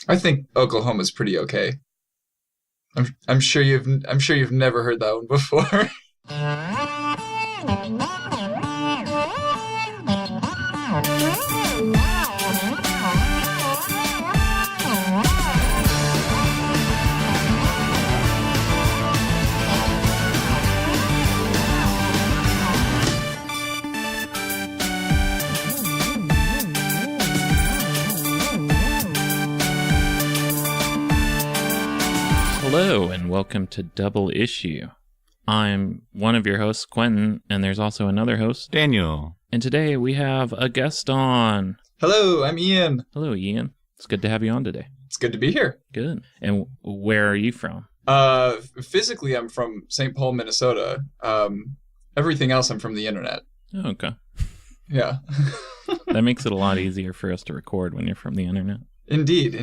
I think Oklahoma's pretty okay. I'm sure you've never heard that one before. Hello and welcome to Double Issue. I'm one of your hosts, Quentin, and there's also another host, Daniel. And today we have a guest on. Hello, I'm Ian. Hello, Ian. It's good to have you on today. It's good to be here. Good. And where are you from? Physically, I'm from St. Paul, Minnesota. Everything else, I'm from the internet. Oh, okay. Yeah. That makes it a lot easier for us to record when you're from the internet. Indeed.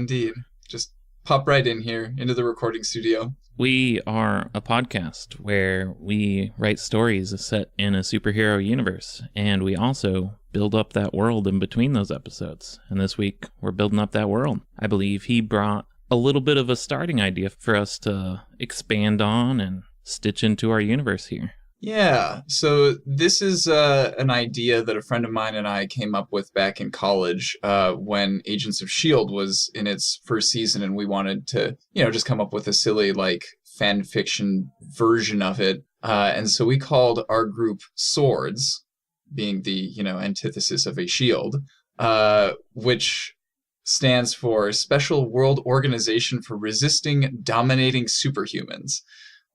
Just pop right in here into the recording studio. We are a podcast where we write stories set in a superhero universe, and we also build up that world in between those episodes. And this week, we're building up that world. I believe he brought a little bit of a starting idea for us to expand on and stitch into our universe here. Yeah, so this is an idea that a friend of mine and I came up with back in college when Agents of S.W.O.R.D. was in its first season, and we wanted to, just come up with a silly, fan fiction version of it. And so we called our group S.W.O.R.D.S, being the, antithesis of a shield, which stands for Special World Organization for Resisting Dominating Superhumans.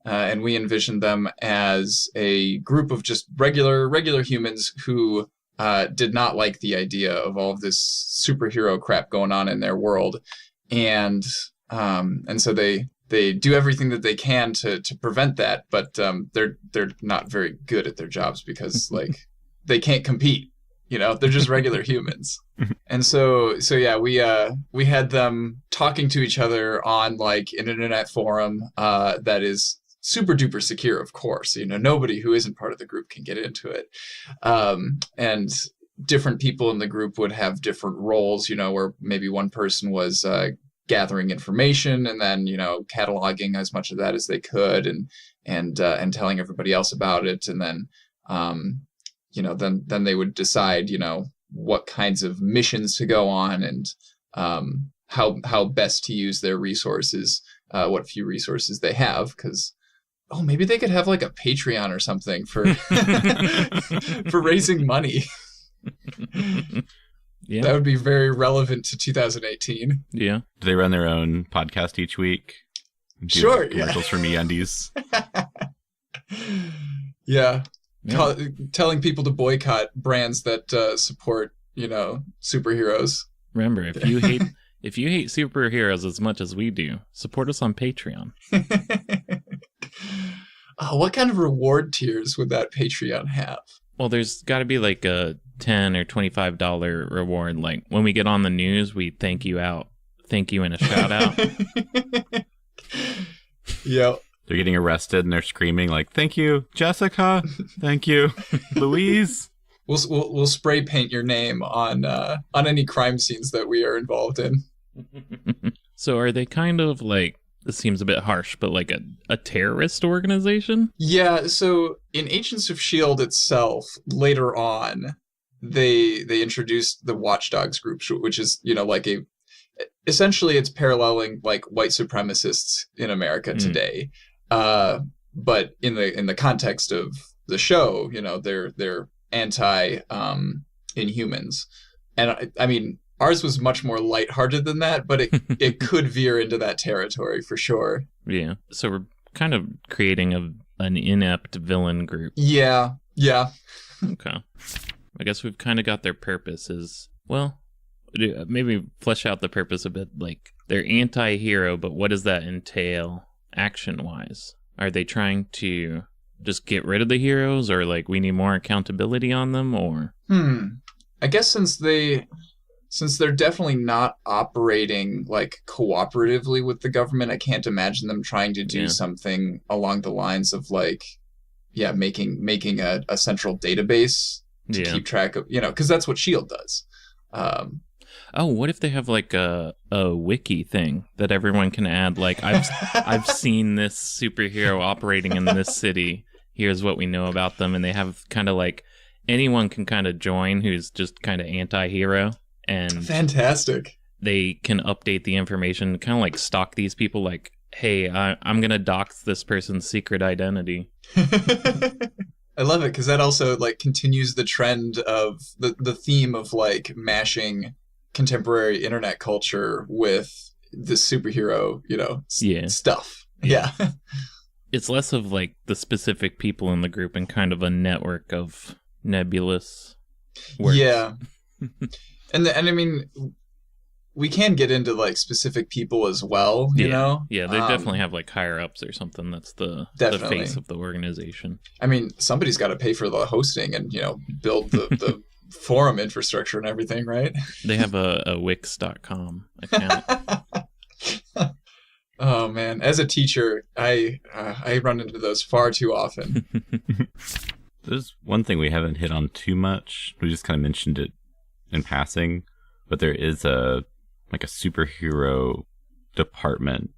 And we envisioned them as a group of just regular humans who did not like the idea of all of this superhero crap going on in their world, and so they do everything that they can to prevent that, but they're not very good at their jobs because they can't compete. They're just regular humans. And so yeah, we had them talking to each other on an internet forum that is super duper secure, of course. Nobody who isn't part of the group can get into it. And different people in the group would have different roles, where maybe one person was gathering information and then, cataloging as much of that as they could and telling everybody else about it. And then, then they would decide, what kinds of missions to go on and how best to use their resources, what few resources they have, because maybe they could have a Patreon or something for for raising money. Yeah. That would be very relevant to 2018. Yeah. Do they run their own podcast each week? Sure. Commercials for MeUndies. Yeah. Telling people to boycott brands that support, superheroes. Remember, if you hate superheroes as much as we do, support us on Patreon. What kind of reward tiers would that Patreon have? Well, there's got to be a $10 or $25 reward. When we get on the news, we thank you in a shout out. Yeah. They're getting arrested and they're screaming thank you, Jessica. Thank you, Louise. We'll spray paint your name on any crime scenes that we are involved in. So are they kind of this seems a bit harsh, but a terrorist organization? Yeah, so in Agents of S.W.O.R.D. itself, later on, they introduced the Watchdogs group, which is, essentially it's paralleling white supremacists in America today. But in the context of the show, they're anti Inhumans. And I mean, ours was much more lighthearted than that, but it could veer into that territory for sure. Yeah. So we're kind of creating an inept villain group. Yeah. Okay. I guess we've kind of got their purpose maybe flesh out the purpose a bit. They're anti-hero, but what does that entail action-wise? Are they trying to just get rid of the heroes, or we need more accountability on them, or? I guess since they're definitely not operating cooperatively with the government, I can't imagine them trying to do something along the lines of making a central database to keep track of, because that's what S.W.O.R.D. does. Oh, what if they have like a wiki thing that everyone can add? Like, I've seen this superhero operating in this city. Here's what we know about them. And they have kind of like anyone can kind of join who's just kind of anti-hero. And fantastic. They can update the information, kind of like stalk these people like, hey, I'm going to dox this person's secret identity. I love it because that also like continues the trend of the theme of like mashing contemporary internet culture with the superhero, stuff. Yeah. It's less of like the specific people in the group and kind of a network of nebulous works. Yeah. and I mean, we can get into like specific people as well, you know? Yeah, they definitely have like higher ups or something. That's the face of the organization. I mean, somebody's got to pay for the hosting and, build the forum infrastructure and everything, right? They have a Wix.com account. Oh, man. As a teacher, I run into those far too often. There's one thing we haven't hit on too much. We just kind of mentioned it in passing, but there is a superhero department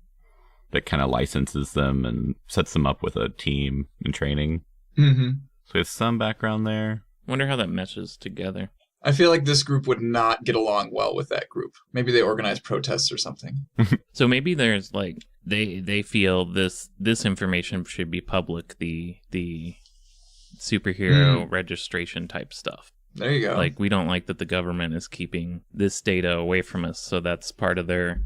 that kind of licenses them and sets them up with a team and training. Mm-hmm. So we have some background there. Wonder how that meshes together. I feel like this group would not get along well with that group. Maybe they organize protests or something. So maybe there's like they feel this information should be public, the superhero registration type stuff. There you go. Like, we don't like that the government is keeping this data away from us, so that's part of their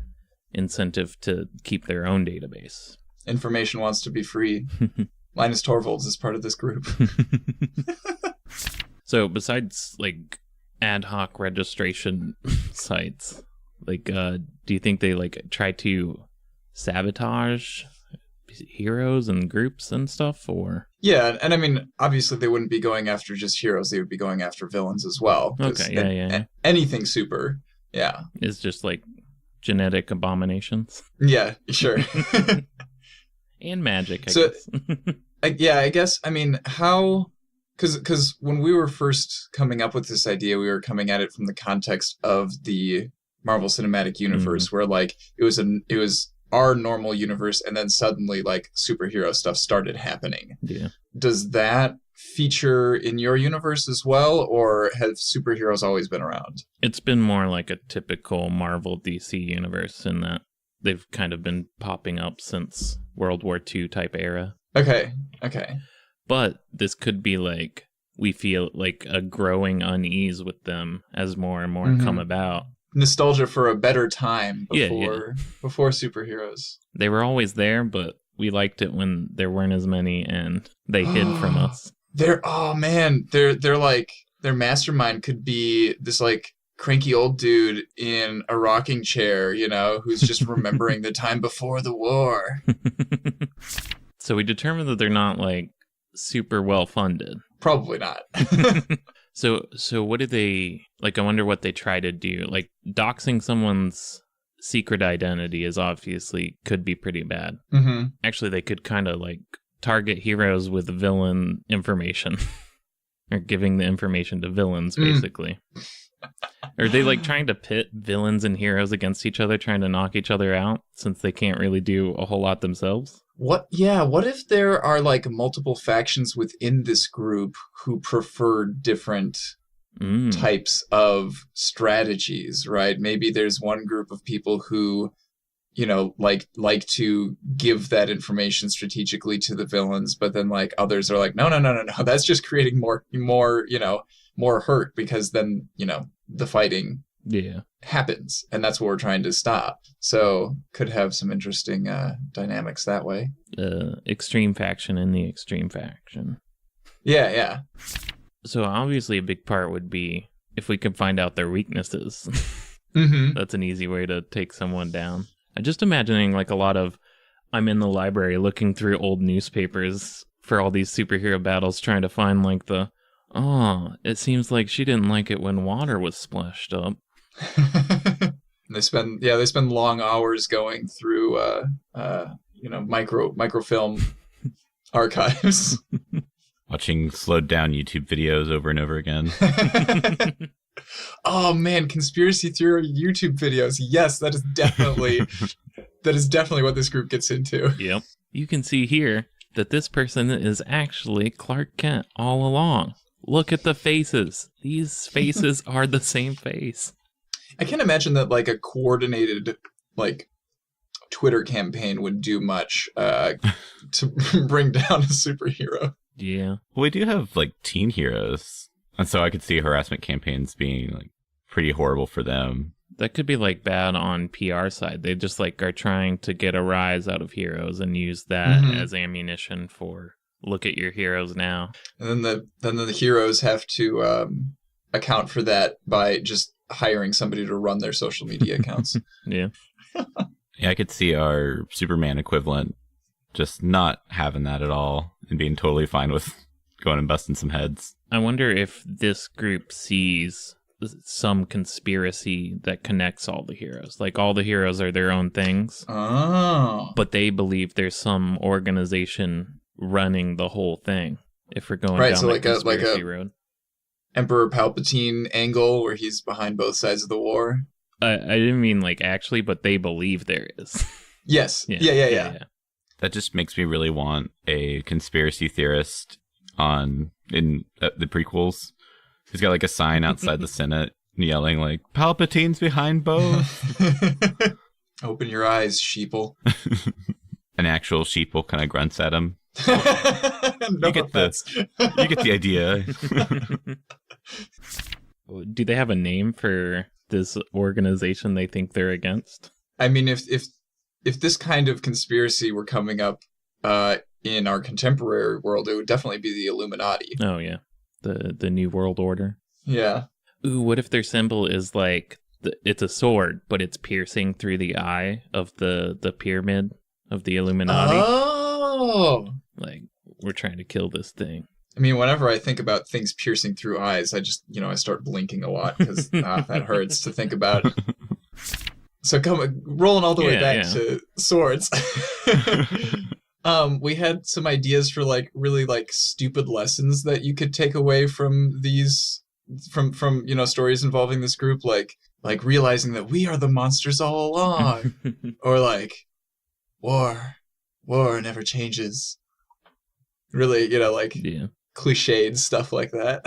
incentive to keep their own database. Information wants to be free. Linus Torvalds is part of this group. So, besides, like, ad hoc registration sites, like, do you think they, like, try to sabotage heroes and groups and stuff, or? Yeah, and I mean, obviously they wouldn't be going after just heroes, they would be going after villains as well. Okay, yeah. Anything super, yeah. Is just like genetic abominations. Yeah, sure. And magic, I guess. I guess, I mean, how... Because when we were first coming up with this idea, we were coming at it from the context of the Marvel Cinematic Universe, where, like, it was our normal universe, and then suddenly like superhero stuff started happening. Yeah. Does that feature in your universe as well, or have superheroes always been around? It's been more like a typical Marvel DC universe in that they've kind of been popping up since World War II type era. Okay. But this could be like, we feel like a growing unease with them as more and more come about. Nostalgia for a better time before superheroes. They were always there, but we liked it when there weren't as many and they hid from us. They're like, their mastermind could be this like cranky old dude in a rocking chair, who's just remembering the time before the war. So we determined that they're not like super well funded. Probably not. So what do they, like, I wonder what they try to do. Like, doxing someone's secret identity is obviously could be pretty bad. Mm-hmm. Actually, they could kind of, like, target heroes with villain information. Or giving the information to villains, basically. Are they, like, trying to pit villains and heroes against each other, trying to knock each other out, since they can't really do a whole lot themselves? What if there are like multiple factions within this group who prefer different types of strategies, right? Maybe there's one group of people who, like to give that information strategically to the villains, but then like others are like, no, that's just creating more hurt, because then, the fighting happens, and that's what we're trying to stop. So could have some interesting dynamics that way. Extreme faction in the extreme faction. Yeah. So obviously a big part would be if we could find out their weaknesses. That's an easy way to take someone down. I'm just imagining like a lot of, I'm in the library looking through old newspapers for all these superhero battles, trying to find like it seems like she didn't like it when water was splashed up. They spend long hours going through microfilm archives. Watching slowed down YouTube videos over and over again. Oh man, conspiracy theory YouTube videos. Yes, that is definitely what this group gets into. Yep. You can see here that this person is actually Clark Kent all along. Look at the faces. These faces are the same face. I can't imagine that like a coordinated like Twitter campaign would do much to bring down a superhero. Yeah. Well, we do have like teen heroes, and so I could see harassment campaigns being like pretty horrible for them. That could be like bad on PR side. They just like are trying to get a rise out of heroes and use that as ammunition for look at your heroes now. And then the heroes have to account for that by just hiring somebody to run their social media accounts. Yeah. Yeah, I could see our Superman equivalent just not having that at all and being totally fine with going and busting some heads. I wonder if this group sees some conspiracy that connects all the heroes. Like all the heroes are their own things. Oh. But they believe there's some organization running the whole thing. If we're going down so the like conspiracy road. Emperor Palpatine angle where he's behind both sides of the war. I didn't mean like actually, but they believe there is. Yes. Yeah. That just makes me really want a conspiracy theorist in the prequels. He's got like a sign outside the Senate yelling like, Palpatine's behind both. Open your eyes, sheeple. An actual sheeple kind of grunts at him. No you get the idea. Do they have a name for this organization they think they're against? I mean, if this kind of conspiracy were coming up in our contemporary world, it would definitely be the Illuminati. Oh yeah, the New World Order. Yeah. Ooh, what if their symbol is like it's a sword, but it's piercing through the eye of the pyramid of the Illuminati? Oh, like we're trying to kill this thing. I mean, whenever I think about things piercing through eyes, I just I start blinking a lot because that hurts to think about. So rolling all the way back to swords. We had some ideas for like really like stupid lessons that you could take away from these from stories involving this group, like realizing that we are the monsters all along, or like war never changes. Really, cliched stuff like that.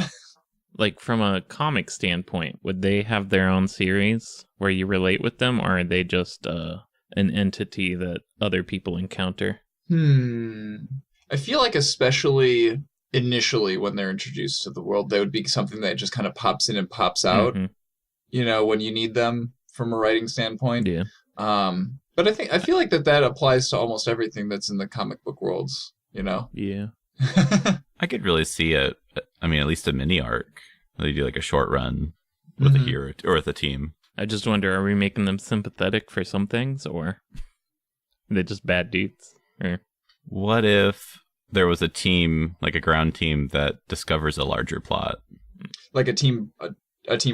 Like from a comic standpoint, would they have their own series where you relate with them, or are they just an entity that other people encounter? I feel like especially initially when they're introduced to the world, they would be something that just kind of pops in and pops out, when you need them from a writing standpoint. Yeah. But I feel like that applies to almost everything that's in the comic book worlds, Yeah. I could really see it. I mean, at least a mini arc. They do like a short run with a hero or with a team. I just wonder, are we making them sympathetic for some things, or are they just bad dudes? Or what if there was a team, like a ground team, that discovers a larger plot? Like a team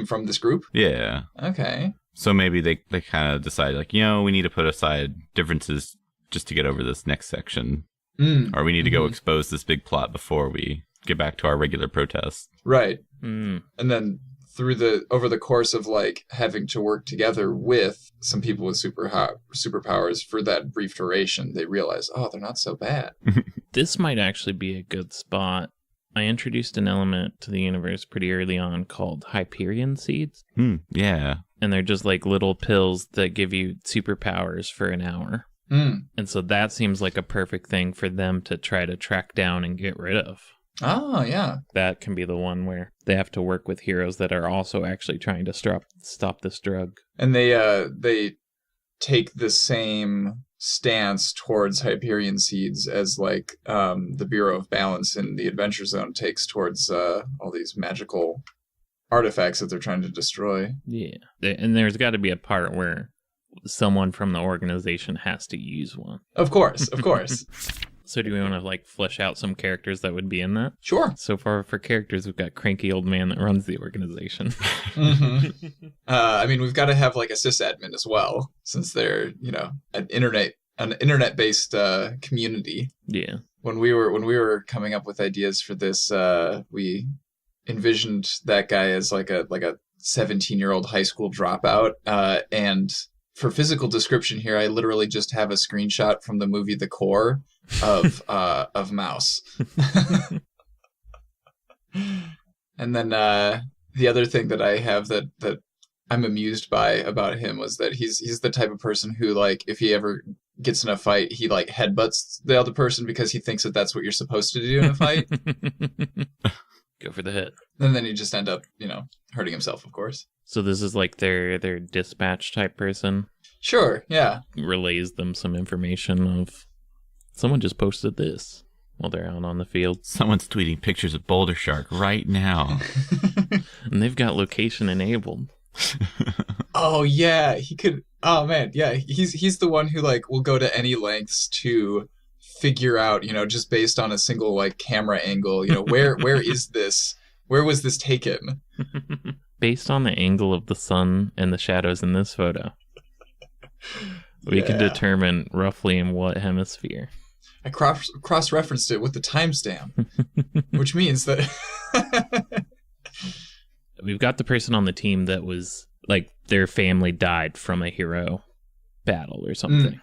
from this group? Yeah. Okay. So maybe they kind of decide, like, we need to put aside differences just to get over this next section. Or we need to go expose this big plot before we get back to our regular protest. Right. And then over the course of like having to work together with some people with superpowers for that brief duration, they realize, oh, they're not so bad. This might actually be a good spot. I introduced an element to the universe pretty early on called Hyperion seeds. Yeah. And they're just like little pills that give you superpowers for an hour. And so that seems like a perfect thing for them to try to track down and get rid of. Oh, yeah. That can be the one where they have to work with heroes that are also actually trying to stop this drug. And they take the same stance towards Hyperion seeds as like the Bureau of Balance in the Adventure Zone takes towards all these magical artifacts that they're trying to destroy. Yeah. And there's got to be a part where someone from the organization has to use one. Of course. So do we want to like flesh out some characters that would be in that? Sure. So far for characters, we've got cranky old man that runs the organization. I mean, we've got to have like a sysadmin as well, since they're an internet-based community. Yeah. When we were coming up with ideas for this, we envisioned that guy as like a 17-year-old high school dropout. And for physical description here, I literally just have a screenshot from the movie The Core of Mouse. And then the other thing that I have that I'm amused by about him was that he's the type of person who, like, if he ever gets in a fight, he like headbutts the other person because he thinks that that's what you're supposed to do in a fight. Go for the hit. And then you just end up, hurting himself, of course. So this is like their dispatch type person. Sure, yeah. Relays them some information of someone just posted this while they're out on the field. Someone's tweeting pictures of Boulder Shark right now. And they've got location enabled. Oh yeah, he could. Oh man, yeah, he's the one who like will go to any lengths to figure out, just based on a single like camera angle, where is this? Where was this taken? Based on the angle of the sun and the shadows in this photo, we can determine roughly in what hemisphere. I cross-referenced it with the timestamp, which means that we've got the person on the team that was like their family died from a hero battle or something.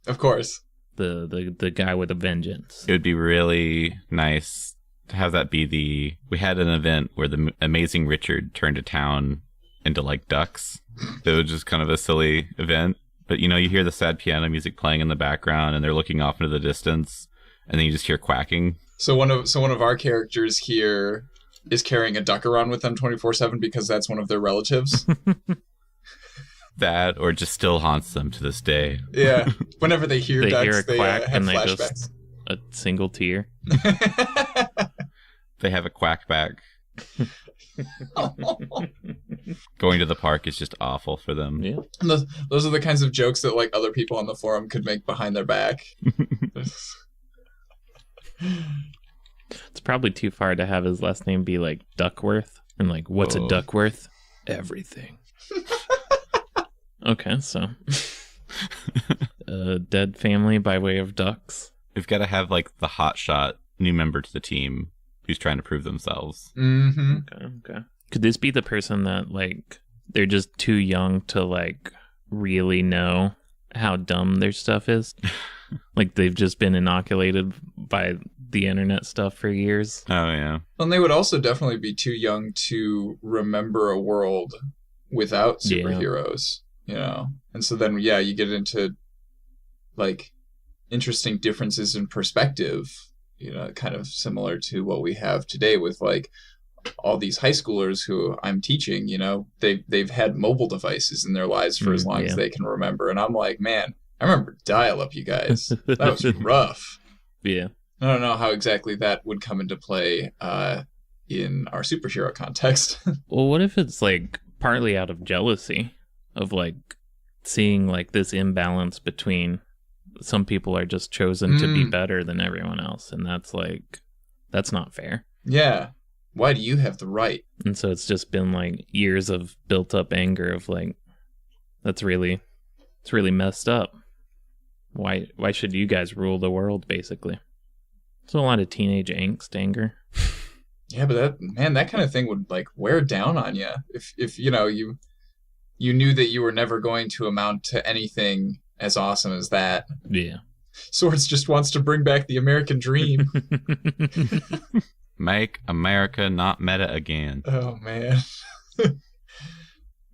Of course. The guy with a vengeance. It would be really nice to have that be we had an event where the Amazing Richard turned a town into like ducks. It was just kind of a silly event. But you hear the sad piano music playing in the background and they're looking off into the distance and then you just hear quacking. So one of our characters here is carrying a duck around with them 24/7 because that's one of their relatives. That, or just still haunts them to this day. Yeah. Whenever they hear ducks, hear a quack have and they flashbacks. just a single tear. They have a quack back. Going to the park is just awful for them. Yeah. And those are the kinds of jokes that like other people on the forum could make behind their back. It's probably too far to have his last name be like Duckworth. And like, what's a Duckworth? Everything. Okay, so a dead family by way of ducks. We've got to have like the hotshot new member to the team who's trying to prove themselves. Mm-hmm. Okay. Could this be the person that like they're just too young to like really know how dumb their stuff is? Like they've just been inoculated by the internet stuff for years. Oh yeah. And they would also definitely be too young to remember a world without superheroes, And so then you get into like interesting differences in perspective, kind of similar to what we have today with like all these high schoolers who I'm teaching, they've had mobile devices in their lives for as long as they can remember. And I'm like, man, I remember dial-up, you guys. That was rough. Yeah. I don't know how exactly that would come into play in our superhero context. Well, what if it's like partly out of jealousy of like seeing like this imbalance between some people are just chosen to be better than everyone else, and that's not fair. Yeah. Why do you have the right? And so it's just been like years of built up anger of like, it's really messed up. Why should you guys rule the world, basically? So a lot of teenage angst, anger. Yeah, but that kind of thing would like wear down on you if you knew that you were never going to amount to anything as awesome as that. Yeah. S.W.O.R.D.S just wants to bring back the American dream. Make America not meta again. Oh man.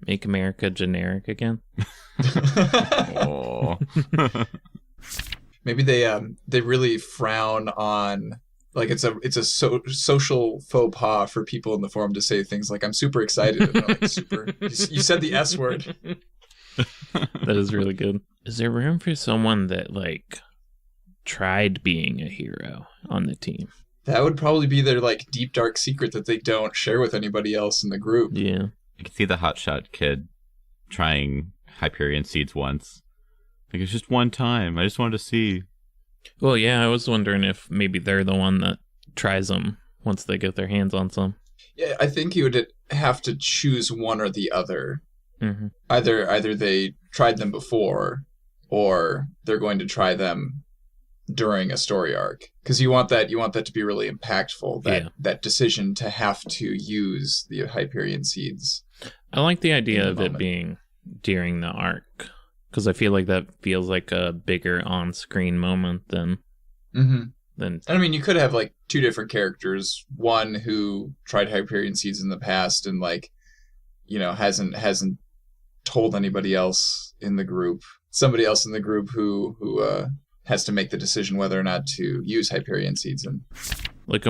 Make America generic again. Oh. Maybe they really frown on like it's a social faux pas for people in the forum to say things like I'm super excited. And they're like, super. You said the S word. That is really good. Is there room for someone that like tried being a hero on the team? That would probably be their like deep dark secret that they don't share with anybody else in the group. Yeah. I can see the hotshot kid trying Hyperion seeds once. Like, it's just one time. I just wanted to see. Well, yeah, I was wondering if maybe they're the one that tries them once they get their hands on some. Yeah, I think you would have to choose one or the other. Mm-hmm. Either they tried them before, or they're going to try them during a story arc. Because you want that to be really impactful. That decision to have to use the Hyperion seeds. I like the idea the of moment. it being during the arc, because I feel like that feels like a bigger on-screen moment than. And I mean, you could have like two different characters. One who tried Hyperion seeds in the past and like, hasn't told anybody else in the group. Somebody else in the group who has to make the decision whether or not to use Hyperion seeds and Like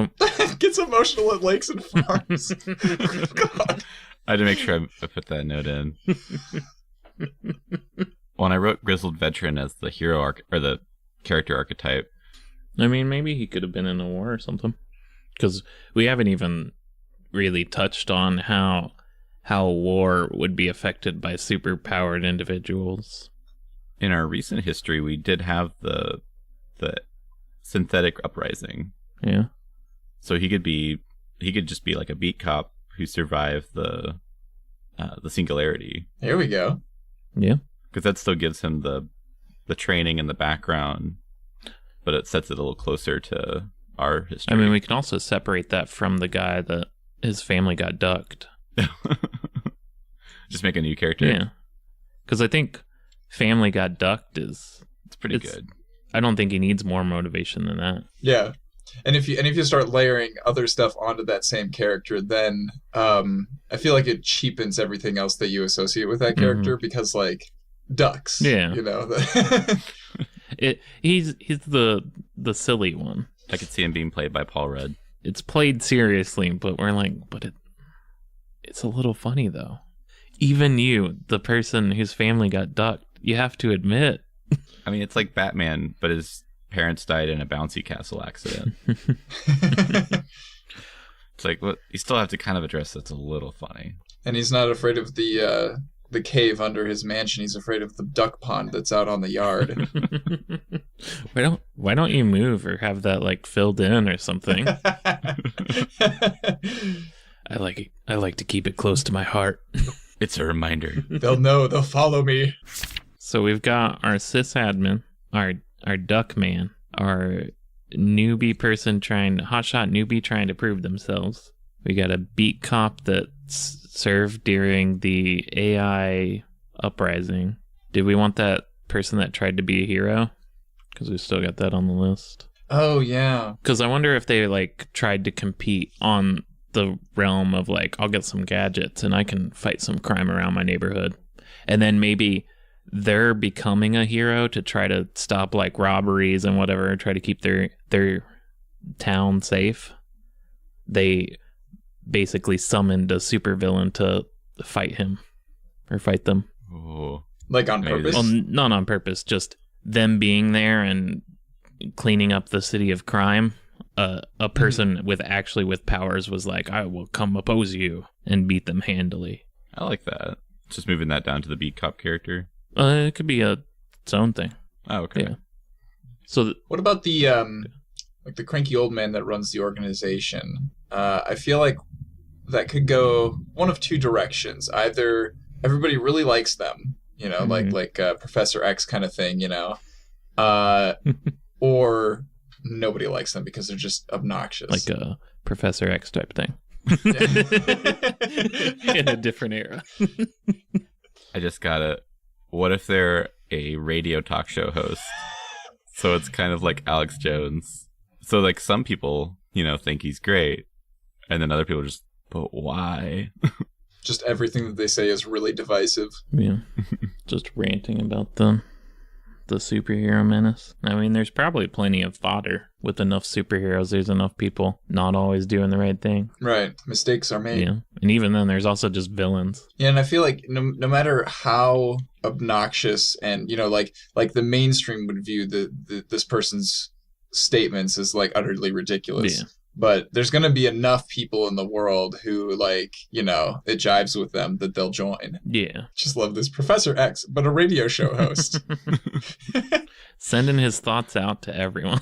gets emotional at lakes and farms. God. I had to make sure I put that note in. When I wrote Grizzled Veteran as the hero arc or the character archetype, I mean, maybe he could have been in a war or something. Because we haven't even really touched on how war would be affected by superpowered individuals. in our recent history, we did have the synthetic uprising. Yeah. So he could just be like a beat cop who survived the singularity. Here we go. Yeah. Because that still gives him the training and the background, but it sets it a little closer to our history. I mean, we can also separate that from the guy that his family got ducked. Just make a new character. Yeah. Because I think family got ducked it's pretty good. I don't think he needs more motivation than that. Yeah. And if you start layering other stuff onto that same character, then I feel like it cheapens everything else that you associate with that character because, like, ducks. Yeah. You know. He's the silly one. I could see him being played by Paul Rudd. It's played seriously, but we're like, it's a little funny though. Even you, the person whose family got ducked, you have to admit. I mean, it's like Batman, but his parents died in a bouncy castle accident. It's like, well, you still have to kind of address that's a little funny. And he's not afraid of the cave under his mansion. He's afraid of the duck pond that's out on the yard. Why don't you move or have that like filled in or something? I like to keep it close to my heart. It's a reminder. They'll know. They'll follow me. So we've got our sysadmin, our duck man, our newbie person hotshot newbie trying to prove themselves. We got a beat cop that served during the AI uprising. Did we want that person that tried to be a hero? Because we've still got that on the list. Oh, yeah. Because I wonder if they like tried to compete on the realm of like, I'll get some gadgets and I can fight some crime around my neighborhood. And then maybe they're becoming a hero to try to stop like robberies and whatever, try to keep their town safe. They basically summoned a supervillain to fight him or fight them. Oh, like on purpose? Well, not on purpose, just them being there and cleaning up the city of crime. A person with powers was like, I will come oppose you and beat them handily. I like that. Just moving that down to the beat cop character. It could be its own thing. Oh, okay. Yeah. So what about the like the cranky old man that runs the organization? I feel like that could go one of two directions. Either everybody really likes them, like Professor X kind of thing, or nobody likes them because they're just obnoxious. like a Professor X type thing. In a different era. I just got it. What if they're a radio talk show host? So it's kind of like Alex Jones. So like some people, think he's great, and then other people just, but why? Just everything that they say is really divisive. Yeah. Just ranting about the superhero menace. I mean, there's probably plenty of fodder. With enough superheroes, there's enough people not always doing the right thing. Right. Mistakes are made. Yeah. And even then, there's also just villains. Yeah, and I feel like no matter how obnoxious and, like the mainstream would view this person's statements as, like, utterly ridiculous. Yeah. But there's going to be enough people in the world who, like, it jives with them that they'll join. Yeah. Just love this. Professor X, but a radio show host. Sending his thoughts out to everyone.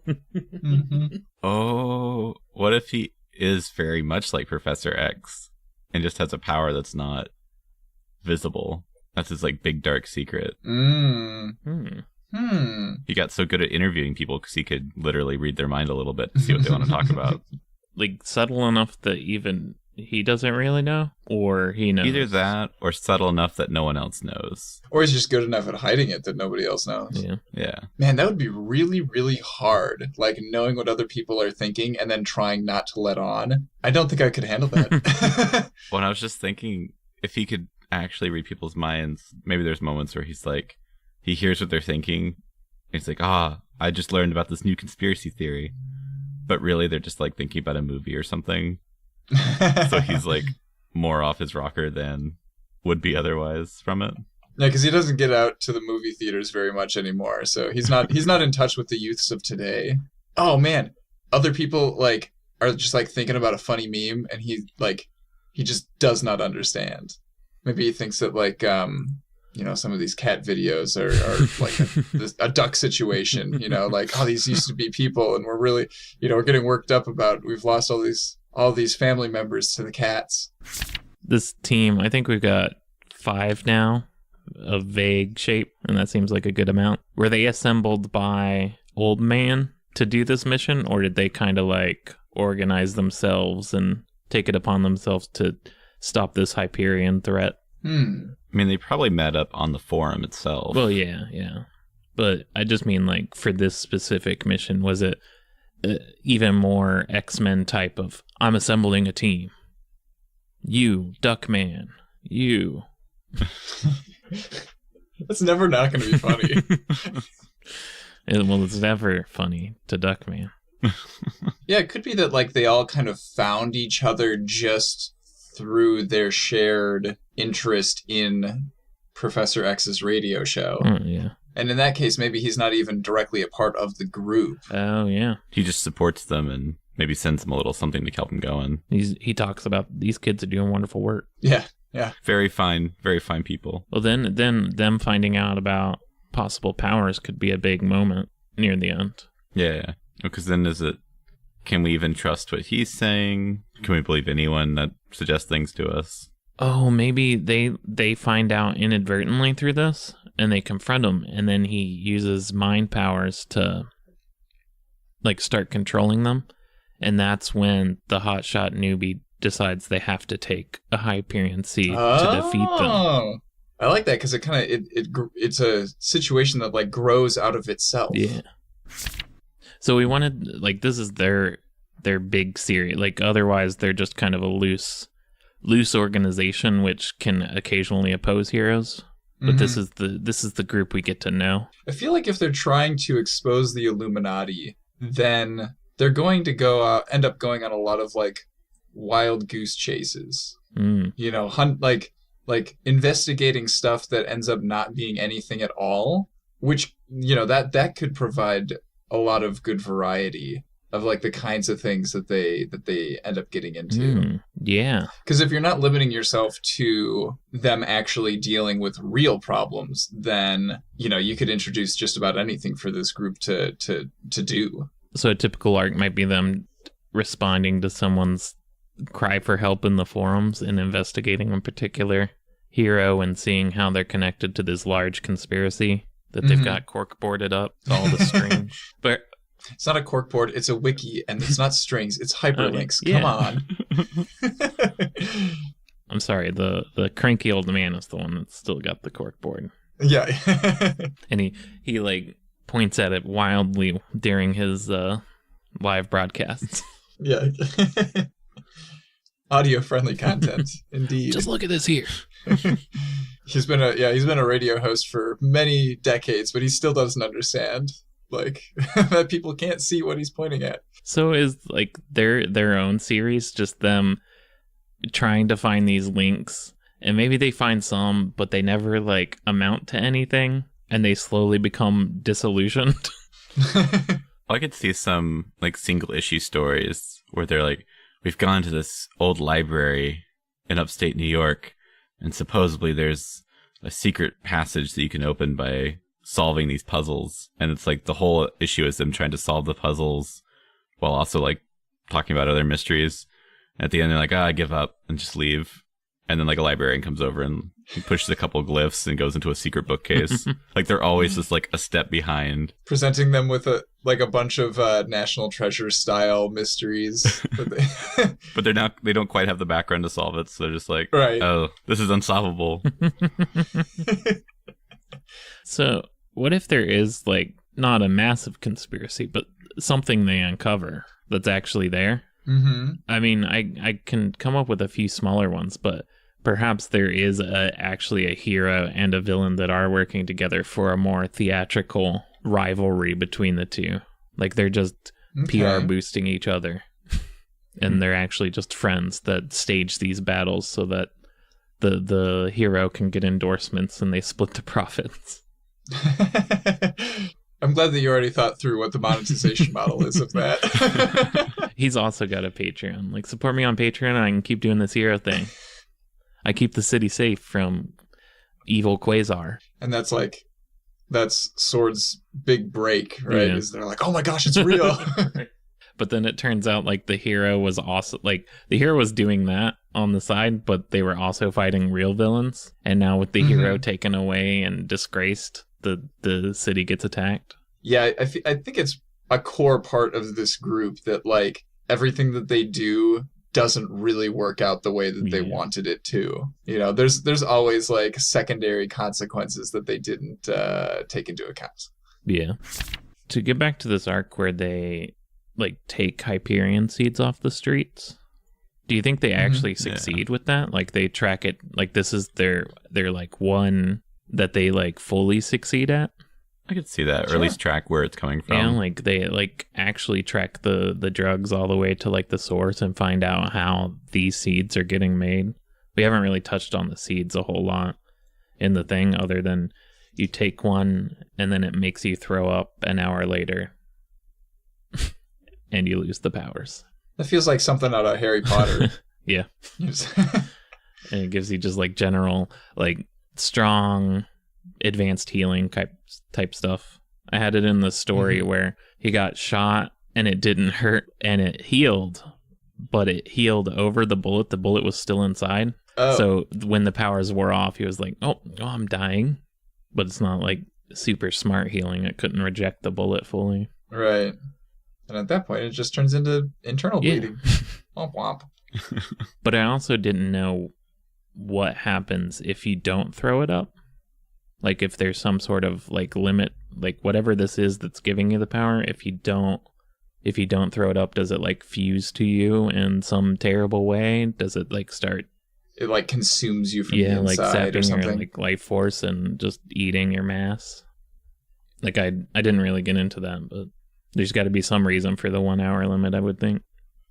Mm-hmm. Oh, what if he is very much like Professor X and just has a power that's not visible? That's his, like, big dark secret. He got so good at interviewing people because he could literally read their mind a little bit to see what they want to talk about. Like, subtle enough that even he doesn't really know, or he knows. Either that or subtle enough that no one else knows. Or he's just good enough at hiding it that nobody else knows. Yeah. Man, that would be really, really hard. Like knowing what other people are thinking and then trying not to let on. I don't think I could handle that. Well, I was just thinking, if he could actually read people's minds, maybe there's moments where he's like, he hears what they're thinking, and he's like, I just learned about this new conspiracy theory. But really, they're just like thinking about a movie or something. So he's like more off his rocker than would be otherwise from it. Yeah, because he doesn't get out to the movie theaters very much anymore. So he's not in touch with the youths of today. Oh man, other people like are just like thinking about a funny meme, and he just does not understand. Maybe he thinks that like some of these cat videos are like a duck situation. Like these used to be people, and we're really we're getting worked up about we've lost all these family members to the cats. This team, I think we've got 5 now of vague shape, and that seems like a good amount. Were they assembled by Old Man to do this mission, or did they kind of like organize themselves and take it upon themselves to stop this Hyperion threat? I mean, they probably met up on the forum itself. Well, yeah. But I just mean like for this specific mission, was it even more X-Men type of, I'm assembling a team. You, Duckman. You. That's never not going to be funny. Well, it's never funny to Duckman. Yeah, it could be that like they all kind of found each other just through their shared interest in Professor X's radio show. Yeah. And in that case, maybe he's not even directly a part of the group. Oh, yeah. He just supports them and maybe sends them a little something to help them going. He talks about these kids are doing wonderful work. Yeah. Very fine people. Well, then them finding out about possible powers could be a big moment near the end. Yeah. Because then can we even trust what he's saying? Can we believe anyone that suggests things to us? Oh, maybe they find out inadvertently through this, and they confront him, and then he uses mind powers to like start controlling them, and that's when the hotshot newbie decides they have to take a Hyperion seed to defeat them. I like that because it kind of it's a situation that like grows out of itself. Yeah. So we wanted this is their big series. Like otherwise they're just kind of a loose organization which can occasionally oppose heroes. But this is the group we get to know. I feel like if they're trying to expose the Illuminati, then they're going to end up going on a lot of like wild goose chases. Hunt like investigating stuff that ends up not being anything at all, which that could provide a lot of good variety of like the kinds of things that they end up getting into. Yeah. Because if you're not limiting yourself to them actually dealing with real problems, then you could introduce just about anything for this group to do. So a typical arc might be them responding to someone's cry for help in the forums and investigating a particular hero and seeing how they're connected to this large conspiracy that they've got corkboarded up. It's all the strange. But it's not a corkboard, it's a wiki, and it's not strings, it's hyperlinks. Yeah. Come on. I'm sorry, the cranky old man is the one that's still got the corkboard. Yeah. And he like points at it wildly during his live broadcasts. Yeah. Audio-friendly content, indeed. Just look at this here. He's been a radio host for many decades, but he still doesn't understand like that people can't see what he's pointing at. So is like their own series just them trying to find these links, and maybe they find some, but they never like amount to anything, and they slowly become disillusioned. I could see some like single issue stories where they're like, we've gone to this old library in upstate New York, and supposedly there's a secret passage that you can open by solving these puzzles. And it's like the whole issue is them trying to solve the puzzles while also like talking about other mysteries. And at the end, they're like, I give up and just leave. And then like a librarian comes over and He pushes a couple glyphs and goes into a secret bookcase. Like they're always just like a step behind. Presenting them with a bunch of National Treasure style mysteries. But they don't quite have the background to solve it, so they're just like, right. Oh, this is unsolvable. So what if there is like not a massive conspiracy, but something they uncover that's actually there? Mm-hmm. I mean, I can come up with a few smaller ones, but perhaps there is actually a hero and a villain that are working together for a more theatrical rivalry between the two. Like they're just PR boosting each other. And they're actually just friends that stage these battles so that the hero can get endorsements and they split the profits. I'm glad that you already thought through what the monetization model is of that. He's also got a Patreon. Like, support me on Patreon and I can keep doing this hero thing. I keep the city safe from evil Quasar. And that's S.W.O.R.D.S big break, right? Is they're like, oh my gosh, it's real. But then it turns out like the hero was also like the hero was doing that on the side, but they were also fighting real villains. And now with the hero taken away and disgraced, the city gets attacked. Yeah, I think it's a core part of this group that like everything that they do doesn't really work out the way that they wanted it to. You know, there's always like secondary consequences that they didn't take into account. Yeah. To get back to this arc where they like take Hyperion seeds off the streets, do you think they actually succeed with that? Like they track it, like this is their like one that they like fully succeed at? I could see that, or at least track where it's coming from. Yeah, like they like actually track the drugs all the way to like the source and find out how these seeds are getting made. We haven't really touched on the seeds a whole lot in the thing, other than you take one and then it makes you throw up an hour later and you lose the powers. That feels like something out of Harry Potter. Yeah. And it gives you just like general like strong advanced healing type stuff. I had it in the story where he got shot and it didn't hurt and it healed, but it healed over the bullet. The bullet was still inside. Oh. So when the powers wore off, he was like, oh, I'm dying. But it's not like super smart healing. It couldn't reject the bullet fully. Right. And at that point, it just turns into internal bleeding. Womp womp. But I also didn't know what happens if you don't throw it up. Like if there's some sort of like limit, like whatever this is that's giving you the power, if you don't throw it up, does it like fuse to you in some terrible way? Does it like start? It like consumes you from the inside, like sapping or something. your like life force and just eating your mass. Like I didn't really get into that, but there's got to be some reason for the 1 hour limit, I would think.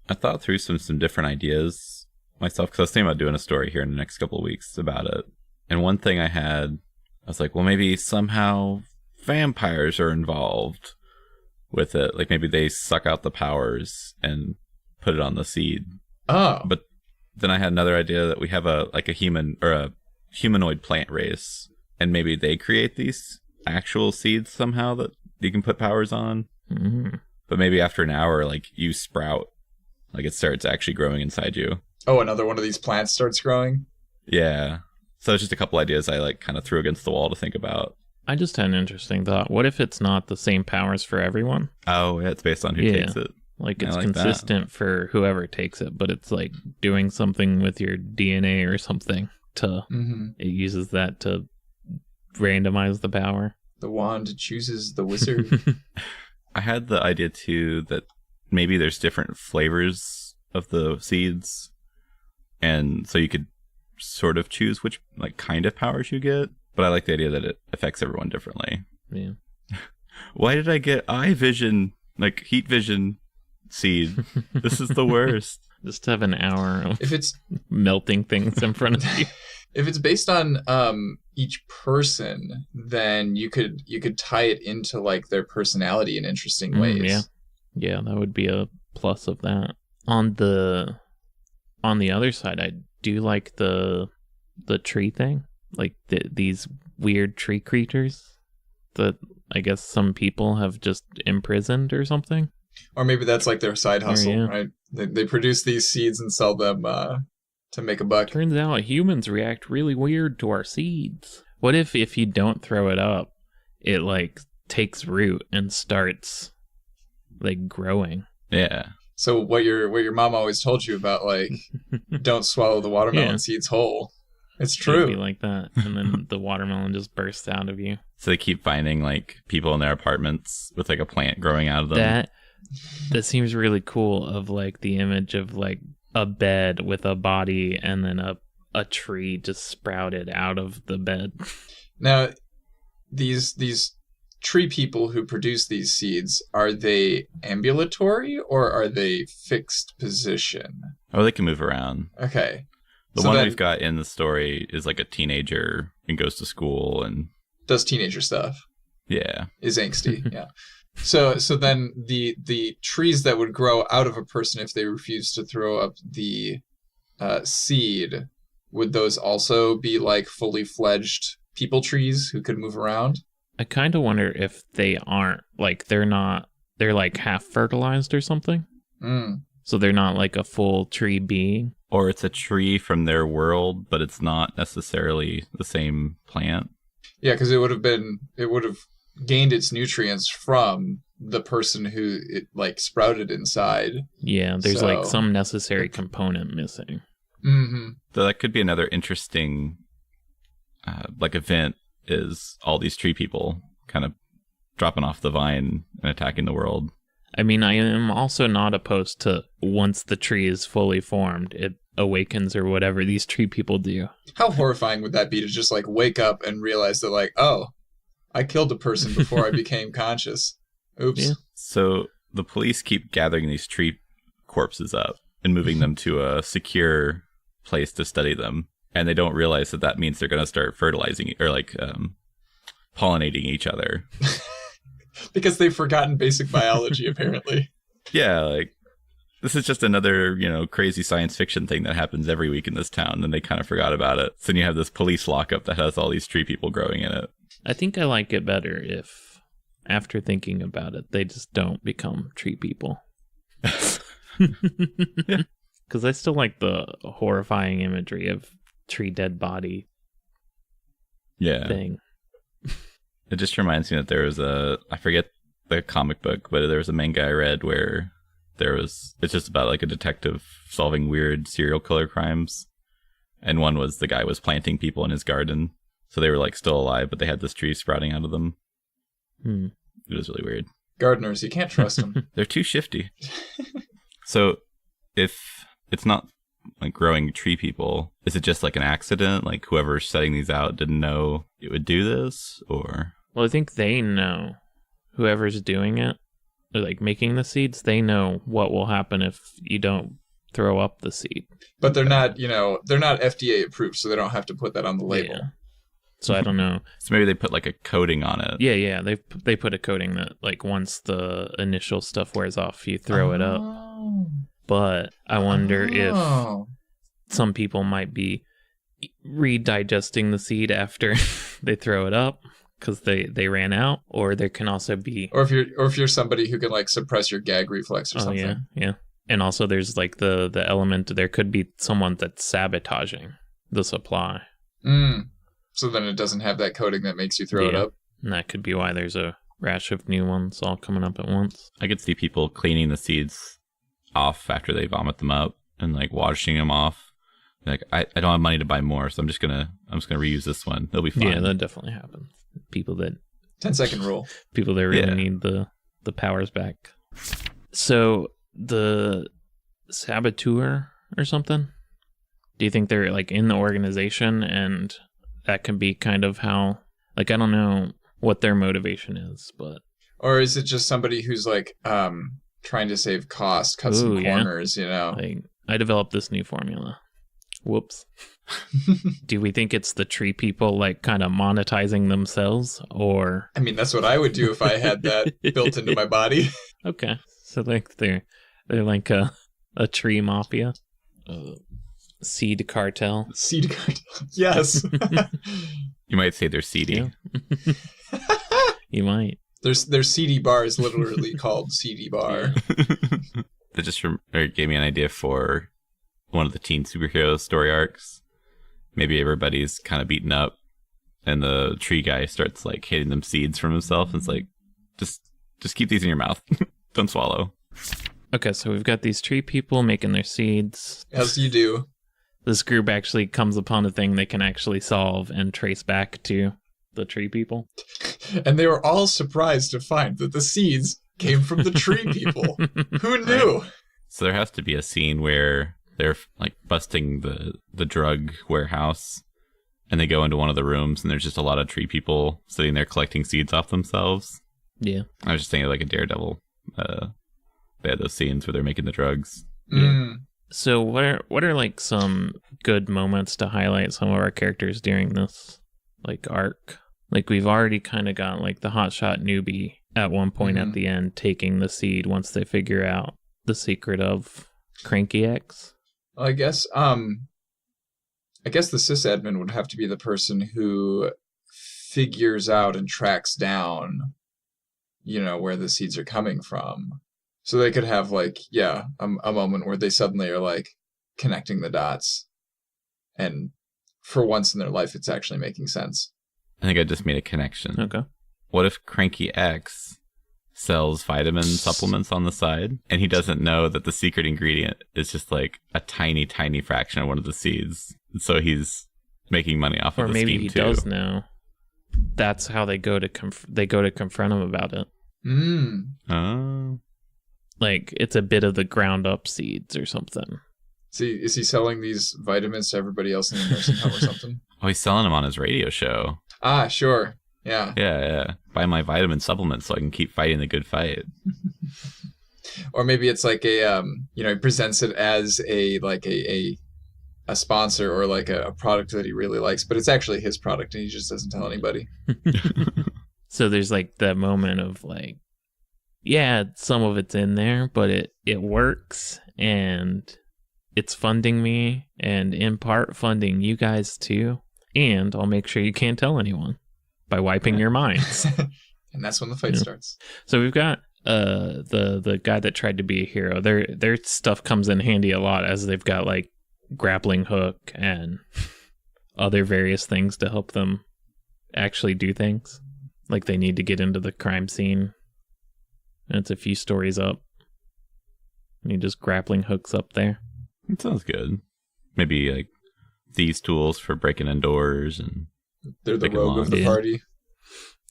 I thought through some different ideas myself, because I was thinking about doing a story here in the next couple of weeks about it. And one thing I was like, well, maybe somehow vampires are involved with it. Like maybe they suck out the powers and put it on the seed. Oh. But then I had another idea that we have a human or a humanoid plant race, and maybe they create these actual seeds somehow that you can put powers on. Mm-hmm. But maybe after an hour, like you sprout, like it starts actually growing inside you. Oh, another one of these plants starts growing? Yeah. So it's just a couple ideas I like kind of threw against the wall to think about. I just had an interesting thought. What if it's not the same powers for everyone? Oh, yeah, it's based on who takes it. Like it's consistent for whoever takes it, but it's like doing something with your DNA or something to it uses that to randomize the power. The wand chooses the wizard. I had the idea too that maybe there's different flavors of the seeds, and so you could sort of choose which like kind of powers you get. But I like the idea that it affects everyone differently. Yeah. Why did I get eye vision, like heat vision seed? This is the worst. Just have an hour of if it's melting things in front of you. If it's based on each person, then you could tie it into like their personality in interesting ways. Yeah, that would be a plus of that. On the other side, I do like the tree thing, like these weird tree creatures that I guess some people have just imprisoned or something. Or maybe that's like their side hustle, right? They produce these seeds and sell them to to make a buck. Turns out humans react really weird to our seeds. What if you don't throw it up, it like takes root and starts like growing? Yeah. So what your mom always told you about, like, don't swallow the watermelon seeds whole. It's true. It'd be like that, and then the watermelon just bursts out of you. So they keep finding like people in their apartments with like a plant growing out of them. That seems really cool. Of like the image of like a bed with a body and then a tree just sprouted out of the bed. Now, these tree people who produce these seeds, are they ambulatory or are they fixed position? Oh, they can move around. Okay. The one we've got in the story is like a teenager and goes to school and does teenager stuff. Yeah. Is angsty. Yeah. So then the trees that would grow out of a person if they refuse to throw up the seed, would those also be like fully fledged people trees who could move around? I kind of wonder if they aren't, like, they're like half fertilized or something. So they're not like a full tree being. Or it's a tree from their world, but it's not necessarily the same plant. Yeah, because it would have gained its nutrients from the person who it like sprouted inside. Yeah, there's like some necessary component missing. Mm-hmm. So that could be another interesting like event, is all these tree people kind of dropping off the vine and attacking the world. I mean, I am also not opposed to once the tree is fully formed, it awakens or whatever these tree people do. How horrifying would that be to just like wake up and realize that like, oh, I killed a person before I became conscious. Oops. Yeah. So the police keep gathering these tree corpses up and moving them to a secure place to study them. And they don't realize that means they're going to start fertilizing or like pollinating each other. Because they've forgotten basic biology, apparently. Yeah, like this is just another, crazy science fiction thing that happens every week in this town, and they kind of forgot about it. So then you have this police lockup that has all these tree people growing in it. I think I like it better if, after thinking about it, they just don't become tree people. Because I still like the horrifying imagery of tree dead body thing. It just reminds me that there was I forget the comic book, but there was a manga I read where it's just about like a detective solving weird serial killer crimes. And one was the guy was planting people in his garden. So they were like still alive, but they had this tree sprouting out of them. It was really weird. Gardeners, you can't trust them. They're too shifty. So if it's not like growing tree people, is it just like an accident? Like whoever's setting these out didn't know it would do this, or? Well, I think they know. Whoever's doing it, or like making the seeds, they know what will happen if you don't throw up the seed. But they're not FDA approved, so they don't have to put that on the label. Yeah. So I don't know. So maybe they put like a coating on it. Yeah. They put a coating that like once the initial stuff wears off, you throw it up. But I wonder if some people might be redigesting the seed after they throw it up because they ran out, or there can also be, or if you're somebody who can like suppress your gag reflex or something. Yeah. And also there's like the element, there could be someone that's sabotaging the supply. So then it doesn't have that coating that makes you throw it up. And that could be why there's a rash of new ones all coming up at once. I could see people cleaning the seeds off after they vomit them up and like washing them off. Like I don't have money to buy more, so I'm just gonna reuse this one. It'll be fine. Yeah, that definitely happens. People that 10-second rule. People that really need the powers back. So the saboteur or something? Do you think they're like in the organization and that can be kind of how, like, I don't know what their motivation is, but. Or is it just somebody who's like trying to save cost, cut some corners, Like, I developed this new formula. Whoops. Do we think it's the tree people like kind of monetizing themselves, or? I mean, that's what I would do if I had that built into my body. Okay. So like they're like a tree mafia. Seed cartel. Seed cartel. Yes. You might say they're seedy. Yeah. You might. Their CD bar is literally called CD bar. That just gave me an idea for one of the teen superhero story arcs. Maybe everybody's kind of beaten up, and the tree guy starts like hitting them seeds from himself, and it's like, just keep these in your mouth, don't swallow. Okay, so we've got these tree people making their seeds. As you do. This group actually comes upon a thing they can actually solve and trace back to the tree people. And they were all surprised to find that the seeds came from the tree people. Who knew? Right. So there has to be a scene where they're like busting the drug warehouse, and they go into one of the rooms, and there's just a lot of tree people sitting there collecting seeds off themselves. Yeah. I was just thinking like a Daredevil. They had those scenes where they're making the drugs. Yeah. So what are like some good moments to highlight some of our characters during this like arc? Like we've already kind of got like the hotshot newbie at one point at the end taking the seed once they figure out the secret of Cranky X. I guess the sysadmin would have to be the person who figures out and tracks down, where the seeds are coming from. So they could have like, a moment where they suddenly are like connecting the dots. And for once in their life, it's actually making sense. I think I just made a connection. Okay. What if Cranky X sells vitamin supplements on the side, and he doesn't know that the secret ingredient is just like a tiny, tiny fraction of one of the seeds? So he's making money off of the scheme too. Or maybe he does know. That's how they go to confront him about it. Oh. Like it's a bit of the ground up seeds or something. Is he selling these vitamins to everybody else in the nursing home or something? Oh, he's selling them on his radio show. Ah, sure. Yeah. Yeah. Buy my vitamin supplements so I can keep fighting the good fight. Or maybe it's like a, he presents it as a sponsor or like a product that he really likes, but it's actually his product and he just doesn't tell anybody. So there's like that moment of like, yeah, some of it's in there, but it works and it's funding me and in part funding you guys too. And I'll make sure you can't tell anyone by wiping your minds. And that's when the fight starts. So we've got the guy that tried to be a hero. Their stuff comes in handy a lot as they've got like grappling hook and other various things to help them actually do things. Like they need to get into the crime scene. And it's a few stories up. And he just grappling hooks up there. It sounds good. Maybe like these tools for breaking in doors, and they're the rogue of the party.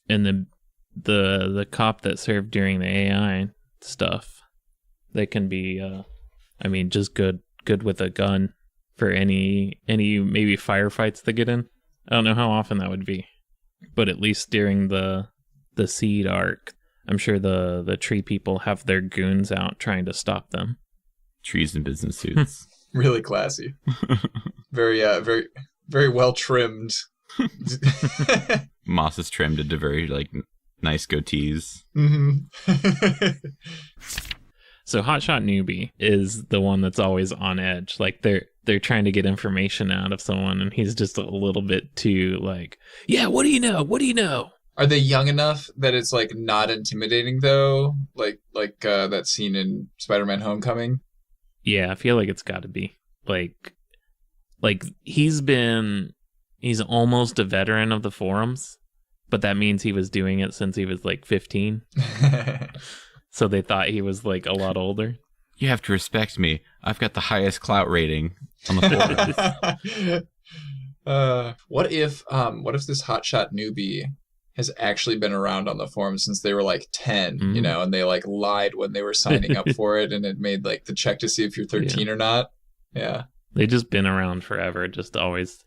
And the cop that served during the AI stuff, they can be just good with a gun for any maybe firefights they get in. I don't know how often that would be, but at least during the seed arc, I'm sure the tree people have their goons out trying to stop them. Trees in business suits. Really classy. Very very well trimmed. Moss is trimmed into very like nice goatees. So Hotshot Newbie is the one that's always on edge. Like they're trying to get information out of someone, and he's just a little bit too like, yeah, what do you know? What do you know? Are they young enough that it's like not intimidating though? Like that scene in Spider-Man Homecoming? Yeah, I feel like it's got to be. Like he's almost a veteran of the forums, but that means he was doing it since he was like 15. So they thought he was like a lot older. You have to respect me. I've got the highest clout rating on the forums. What if this hotshot newbie has actually been around on the forum since they were like 10, and they like lied when they were signing up for it, and it made like the check to see if you're 13 or not. Yeah. They just been around forever, just always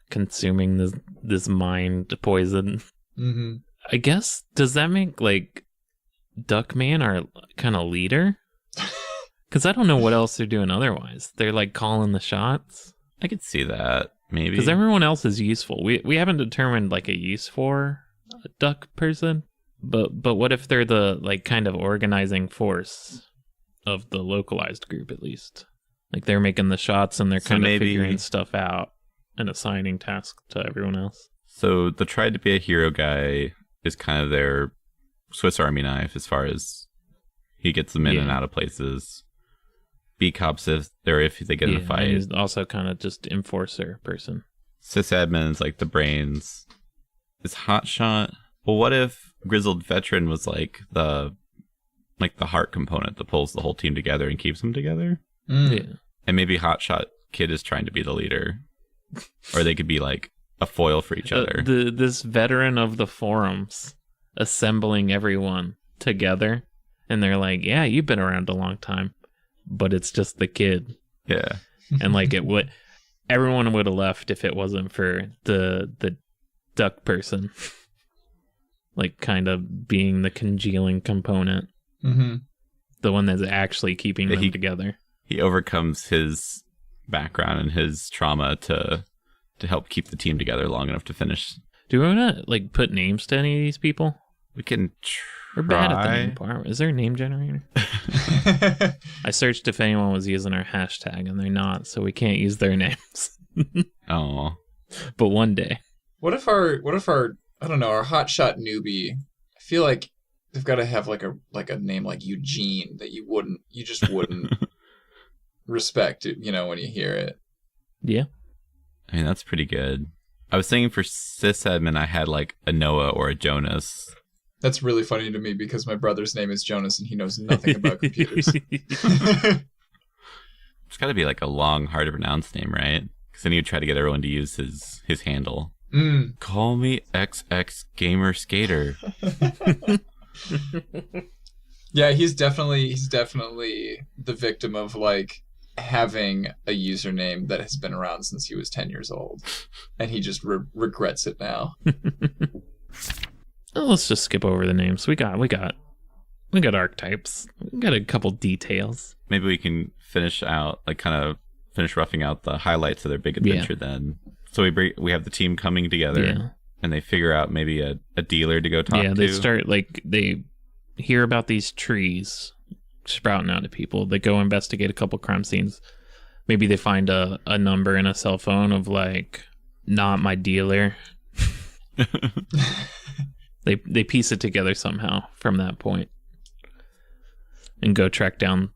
consuming this mind poison. Mm-hmm. I guess, does that make like Duckman our kind of leader? Because I don't know what else they're doing otherwise. They're like calling the shots. I could see that, maybe. Because everyone else is useful. We haven't determined like a use for a duck person, but what if they're the like kind of organizing force of the localized group at least? Like they're making the shots and they're kind of figuring stuff out and assigning tasks to everyone else. So the tried to be a hero guy is kind of their Swiss Army knife as far as he gets them in and out of places. be cops if they get in a fight. And he's also kind of just enforcer person. Sysadmin is like the brains. Is Hotshot? Well, what if Grizzled Veteran was like the heart component that pulls the whole team together and keeps them together? Yeah. And maybe Hotshot Kid is trying to be the leader, or they could be like a foil for each other. This veteran of the forums assembling everyone together, and they're like, "Yeah, you've been around a long time, but it's just the kid." Yeah, and like everyone would have left if it wasn't for the duck person, like kind of being the congealing component, the one that's actually keeping them together. He overcomes his background and his trauma to help keep the team together long enough to finish. Do we want to like put names to any of these people? We can We're bad at the name part. Is there a name generator? I searched if anyone was using our hashtag, and they're not, so we can't use their names. Oh. But one day. What if our I don't know, our hotshot newbie, I feel like they've got to have like a name like Eugene that you just wouldn't respect it, when you hear it. Yeah. I mean, that's pretty good. I was thinking for sysadmin, I had like a Noah or a Jonas. That's really funny to me because my brother's name is Jonas and he knows nothing about computers. It's got to be like a long, hard to pronounce name, right? Because then you'd try to get everyone to use his handle. Call me XX Gamer Skater. Yeah, he's definitely the victim of like having a username that has been around since he was 10 years old, and he just regrets it now. Well, let's just skip over the names. We got archetypes. We got a couple details. Maybe we can finish roughing out the highlights of their big adventure then. So we have the team coming together, and they figure out maybe a dealer to go talk to. Yeah, they start they hear about these trees sprouting out of people. They go investigate a couple crime scenes. Maybe they find a number in a cell phone of like, not my dealer. They piece it together somehow from that point and go track down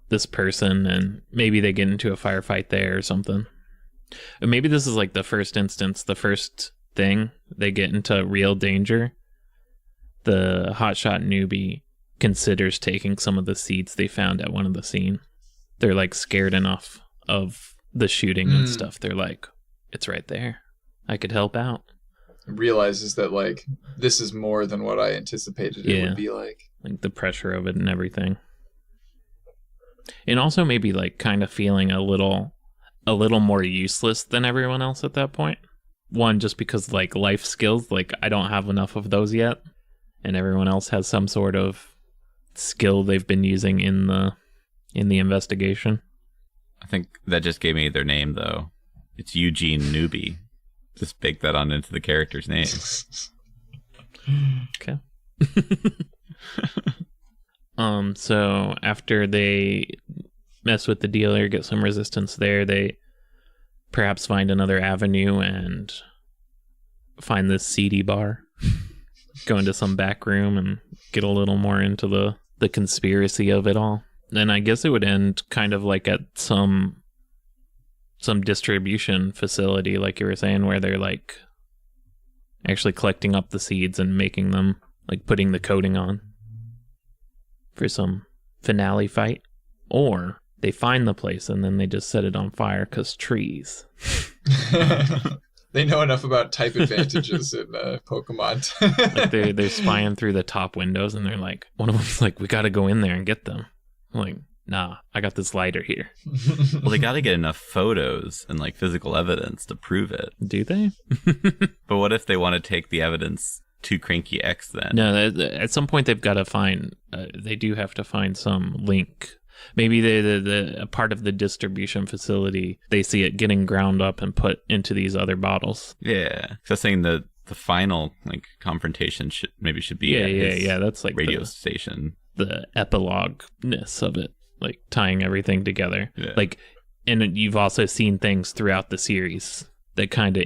this person, and maybe they get into a firefight there or something. And maybe this is like the first instance, the first thing they get into real danger. The hotshot newbie considers taking some of the seeds they found at one of the scene. They're like scared enough of the shooting and stuff. They're like, it's right there. I could help out. Realizes that like this is more than what I anticipated it would be like the pressure of it and everything. And also maybe like kind of feeling a little more useless than everyone else at that point. One, just because like life skills, like I don't have enough of those yet, and everyone else has some sort of skill they've been using in the investigation. I think that just gave me their name though. It's Eugene Newbie. Just bake that on into the character's name. Okay. So after they mess with the dealer, get some resistance there, they perhaps find another avenue and find this seedy bar. Go into some back room and get a little more into the conspiracy of it all. And I guess it would end kind of like at some distribution facility, like you were saying, where they're like actually collecting up the seeds and making them, like putting the coating on for some finale fight. Or they find the place and then they just set it on fire because trees. They know enough about type advantages in Pokemon. Like they're spying through the top windows and they're like, one of them's like, we got to go in there and get them. I'm like, nah, I got this lighter here. Well, they got to get enough photos and like physical evidence to prove it. Do they? But what if they want to take the evidence to Cranky X then? No, at some point they've got to find, they do have to find some link. Maybe a part of the distribution facility, they see it getting ground up and put into these other bottles. Yeah. So I was saying the final like confrontation should be that's like radio station. The epilogue-ness of it, like tying everything together. Yeah. Like, and you've also seen things throughout the series that kind of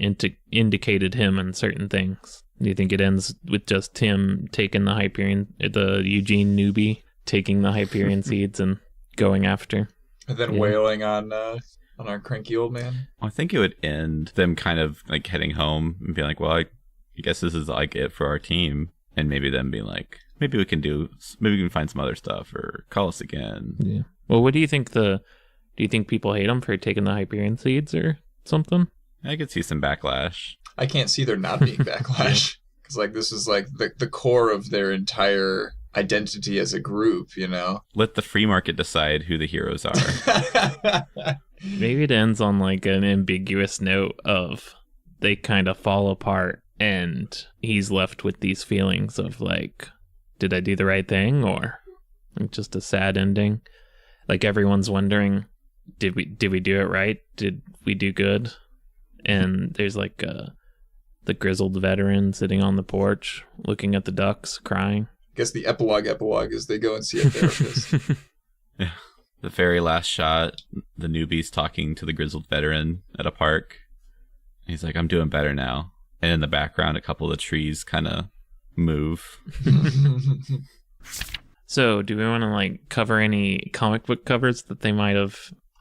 indicated him and certain things. Do you think it ends with just him taking the Hyperion, the Eugene newbie taking the Hyperion seeds and going after. And then wailing on our cranky old man. I think it would end them kind of like heading home and being like, well, I guess this is like it for our team. And maybe them being like, maybe we can find some other stuff or call us again. Yeah. Well, what do you think do you think people hate them for taking the Hyperion seeds or something? I could see some backlash. I can't see there not being backlash. Because like this is like the core of their entire identity as a group, you know? Let the free market decide who the heroes are. Maybe it ends on like an ambiguous note of they kind of fall apart and he's left with these feelings of like, did I do the right thing? Or like just a sad ending. Like everyone's wondering, did we do it right? Did we do good? And there's like the grizzled veteran sitting on the porch looking at the ducks crying. I guess the epilogue is they go and see a therapist. Yeah. The very last shot, the newbie's talking to the grizzled veteran at a park. He's like, I'm doing better now. And in the background, a couple of the trees kind of move. So do we want to like cover any comic book covers that they might have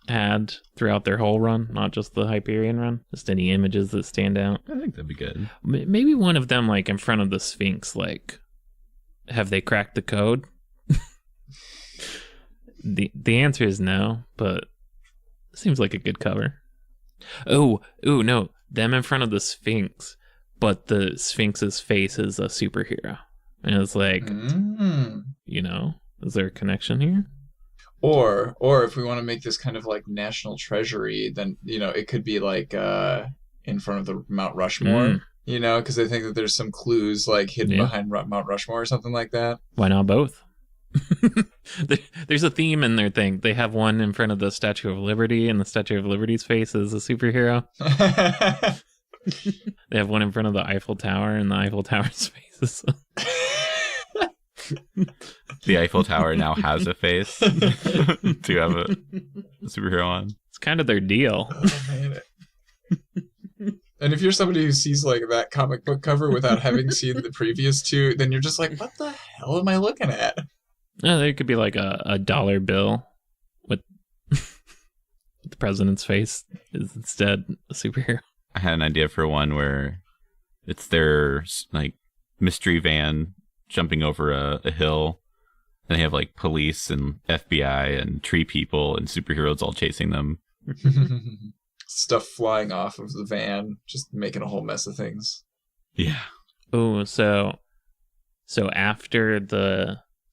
had throughout their whole run, not just the Hyperion run? Just any images that stand out? I think that'd be good. Maybe one of them like in front of the Sphinx, like, have they cracked the code? The answer is no, but it seems like a good cover. Oh no, them in front of the Sphinx, but the Sphinx's face is a superhero. And it's like, you know, is there a connection here? Or if we want to make this kind of like national treasury, then, you know, it could be like in front of the Mount Rushmore, you know, because I think that there's some clues like hidden behind Mount Rushmore or something like that. Why not both? There's a theme in their thing. They have one in front of the Statue of Liberty, and the Statue of Liberty's face is a superhero. They have one in front of the Eiffel Tower, and the Eiffel Tower's face is The Eiffel Tower now has a face to have a superhero on. It's kind of their deal. Oh, man. And if you're somebody who sees like that comic book cover without having seen the previous two, then you're just like, what the hell am I looking at? No, there could be like a dollar bill with the president's face is instead a superhero. I had an idea for one where it's their like mystery van jumping over a hill, and they have like police and FBI and tree people and superheroes all chasing them. Stuff flying off of the van, just making a whole mess of things. Yeah. Oh, so after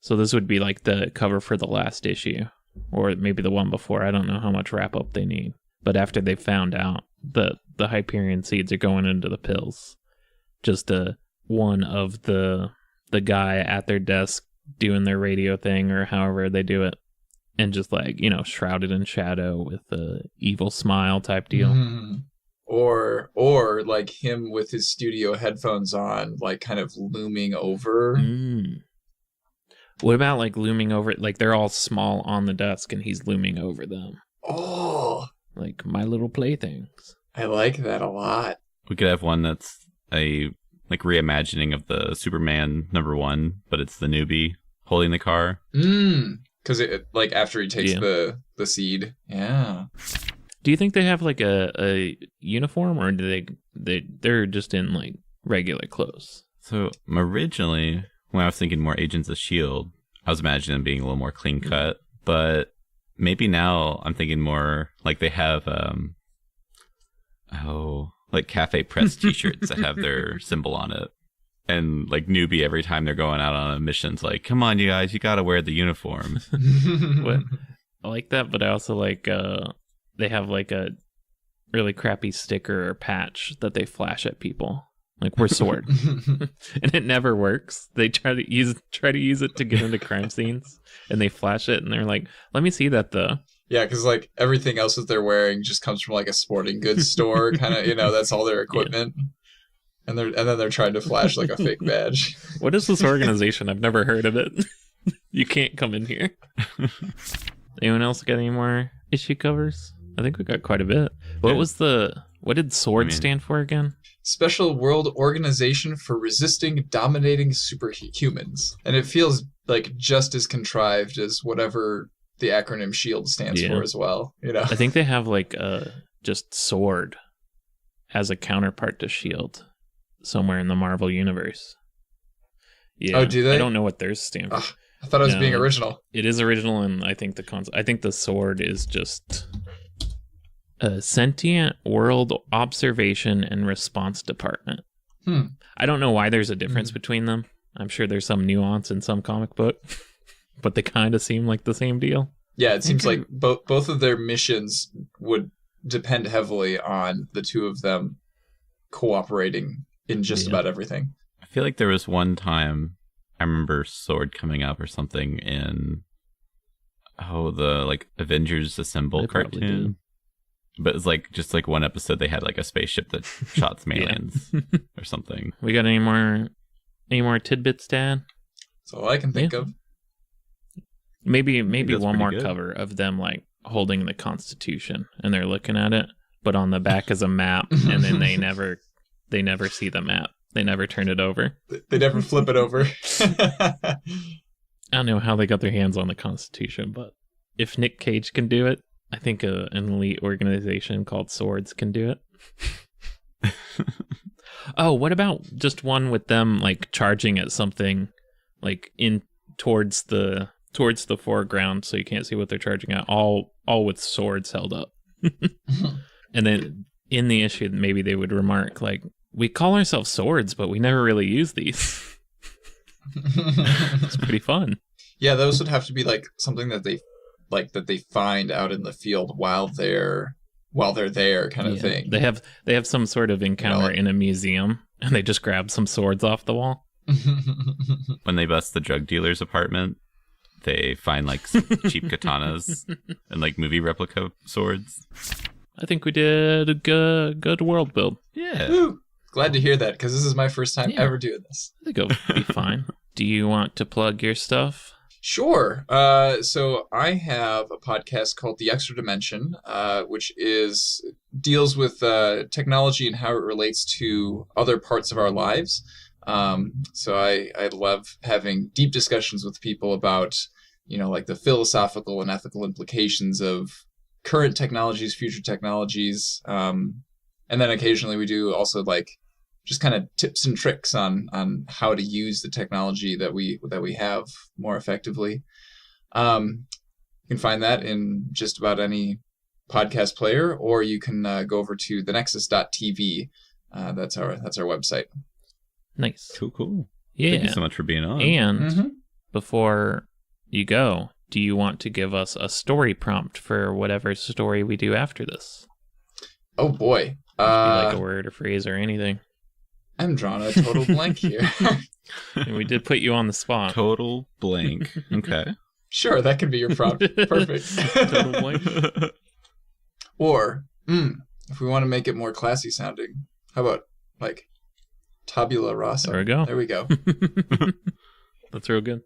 so this would be like the cover for the last issue, or maybe the one before. I don't know how much wrap up they need. But after they found out that the Hyperion seeds are going into the pills, just one of the guy at their desk doing their radio thing or however they do it, and just like, you know, shrouded in shadow with a evil smile type deal. Or like him with his studio headphones on, like kind of looming over. What about like looming over, like they're all small on the desk and he's looming over them? Oh, like My Little Playthings. I like that a lot. We could have one that's a like reimagining of the Superman #1, but it's the newbie holding the car. Because it like after he takes the seed. Yeah. Do you think they have like a uniform, or do they're just in like regular clothes? So originally, when I was thinking more Agents of S.W.O.R.D., I was imagining them being a little more clean cut, but maybe now I'm thinking more like they have like Cafe Press t-shirts that have their symbol on it. And like newbie, every time they're going out on a mission's like, come on, you guys, you gotta wear the uniform. What? I like that, but I also like they have like a really crappy sticker or patch that they flash at people. Like, we're S.W.O.R.D. And it never works. They try to use it to get into crime scenes, and they flash it, and they're like, let me see that though. Yeah, because like everything else that they're wearing just comes from like a sporting goods store, kind of, you know, that's all their equipment. Yeah. And then they're trying to flash like a fake badge. What is this organization? I've never heard of it. You can't come in here. Anyone else got any more issue covers? I think we got quite a bit. What did S.W.O.R.D. stand for again? Special World Organization for Resisting Dominating Superhumans. And it feels like just as contrived as whatever the acronym SHIELD stands Yeah. for as well. You know, I think they have like just S.W.O.R.D. as a counterpart to SHIELD somewhere in the Marvel universe. Yeah. Oh, do they? I don't know what theirs stand for. Ugh, I thought it was being original. It is original, and I think the S.W.O.R.D. is just a Sentient World Observation and Response Department. I don't know why there's a difference between them. I'm sure there's some nuance in some comic book, but they kind of seem like the same deal. Yeah, it seems like both of their missions would depend heavily on the two of them cooperating in just about everything. I feel like there was one time I remember S.W.O.R.D. coming up or something in the like Avengers Assemble cartoon. But it's like just like one episode they had like a spaceship that shot some aliens or something. We got any more tidbits, Dad? That's all I can think of. Maybe one more good. cover of them like holding the Constitution and they're looking at it, but on the back is a map, and then they never see the map. They never turn it over. They never flip it over. I don't know how they got their hands on the Constitution, but if Nick Cage can do it, I think an elite organization called S.W.O.R.D.S can do it. Oh, what about just one with them like charging at something like in towards the foreground so you can't see what they're charging at, all with swords held up. And then in the issue maybe they would remark like, we call ourselves swords, but we never really use these. It's pretty fun. Yeah, those would have to be like something that they find out in the field while they're there, kind of thing. They have some sort of encounter in a museum, and they just grab some swords off the wall. When they bust the drug dealer's apartment, they find like some cheap katanas and like movie replica swords. I think we did a good world build. Yeah. Woo! Glad to hear that, because this is my first time ever doing this. I think it'll be fine. Do you want to plug your stuff? Sure. So I have a podcast called The Extra Dimension, which deals with technology and how it relates to other parts of our lives. So I love having deep discussions with people about, like the philosophical and ethical implications of current technologies, future technologies. And then occasionally we do also like just kind of tips and tricks on how to use the technology that we have more effectively. You can find that in just about any podcast player, or you can go over to thenexus.tv. That's our website. Nice. Cool. Yeah. Thank you so much for being on. And before you go, do you want to give us a story prompt for whatever story we do after this? Oh boy. Be like a word or phrase or anything. I'm drawing a total blank here. And we did put you on the spot. Total blank. Okay. Sure, that could be your prompt. Perfect. Total blank. Or, if we want to make it more classy sounding, how about like tabula rasa? There we go. There we go. That's real good.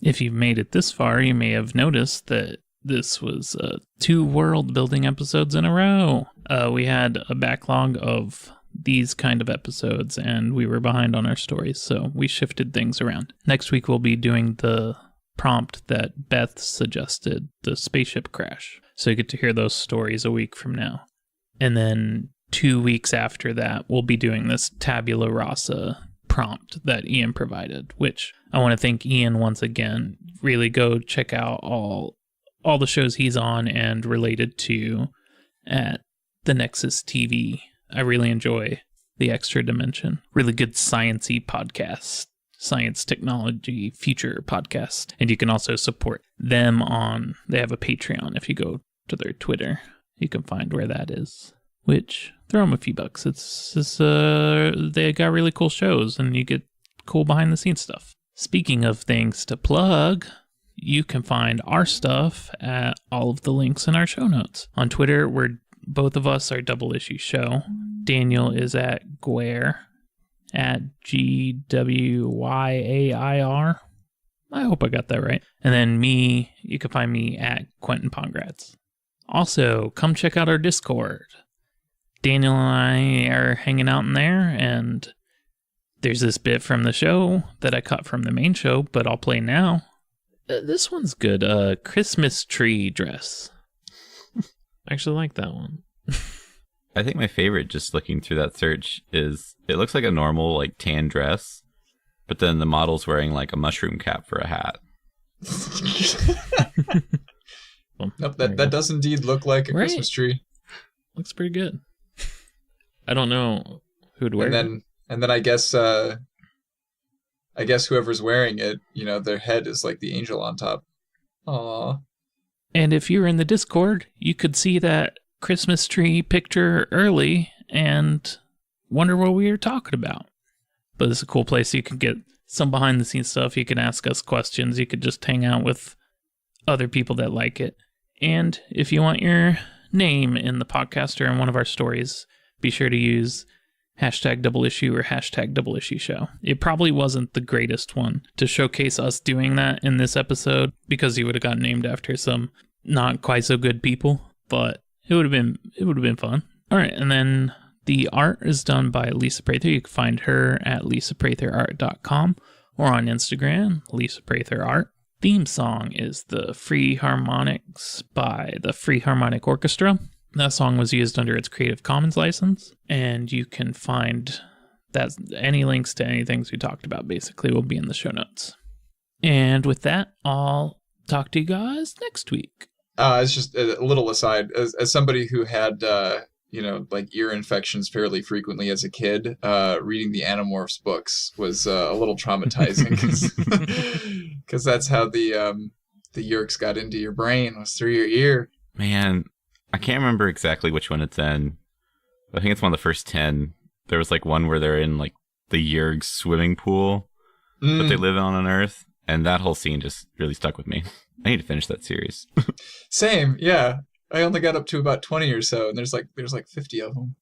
If you've made it this far, you may have noticed that this was 2 world building episodes in a row. We had a backlog of these kind of episodes, and we were behind on our stories, so we shifted things around. Next week, we'll be doing the prompt that Beth suggested, the spaceship crash. So you get to hear those stories a week from now. And then 2 weeks after that, we'll be doing this tabula rasa prompt that Ian provided, which I want to thank Ian once again. Really go check out all the shows he's on and related to at the Nexus TV. I really enjoy The Extra Dimension. Really good science-y podcast, science, technology, future podcast. And you can also support them they have a Patreon. If you go to their Twitter, you can find where that is. Which, throw them a few bucks. They got really cool shows and you get cool behind the scenes stuff. Speaking of things to plug, you can find our stuff at all of the links in our show notes. On Twitter, both of us are Double Issue Show. Daniel is at Gwyair, at GWYAIR. I hope I got that right. And then me, you can find me at Quentin Pongratz. Also, come check out our Discord. Daniel and I are hanging out in there, and there's this bit from the show that I cut from the main show, but I'll play now. This one's good. Christmas tree dress. I actually like that one. I think my favorite, just looking through that search, is it looks like a normal like tan dress, but then the model's wearing like a mushroom cap for a hat. Well, nope, that does indeed look like a Christmas tree. Looks pretty good. I don't know who'd wear it. And then I guess whoever's wearing it, their head is like the angel on top. Aww. And if you're in the Discord, you could see that Christmas tree picture early and wonder what we were talking about. But it's a cool place. You can get some behind the scenes stuff. You can ask us questions. You could just hang out with other people that like it. And if you want your name in the podcast or in one of our stories, be sure to use #double-issue or #double-issue-show. It probably wasn't the greatest one to showcase us doing that in this episode because you would have gotten named after some not quite so good people, but it would have been fun. All right, and then the art is done by Lisa Prather. You can find her at lisapratherart.com or on Instagram, Lisa Prather Art. Theme song is the Freeharmonics by the Freeharmonic Orchestra. That song was used under its Creative Commons license, and you can find that any links to any things we talked about basically will be in the show notes. And with that, I'll talk to you guys next week. It's just a little aside. As somebody who had, like ear infections fairly frequently as a kid, reading the Animorphs books was a little traumatizing because that's how the Yeerks got into your brain, was through your ear. Man, I can't remember exactly which one it's in. I think it's one of the first 10. There was like one where they're in like the Yeerks swimming pool that they live on Earth, and that whole scene just really stuck with me. I need to finish that series. Same, yeah. I only got up to about 20 or so, and there's like 50 of them.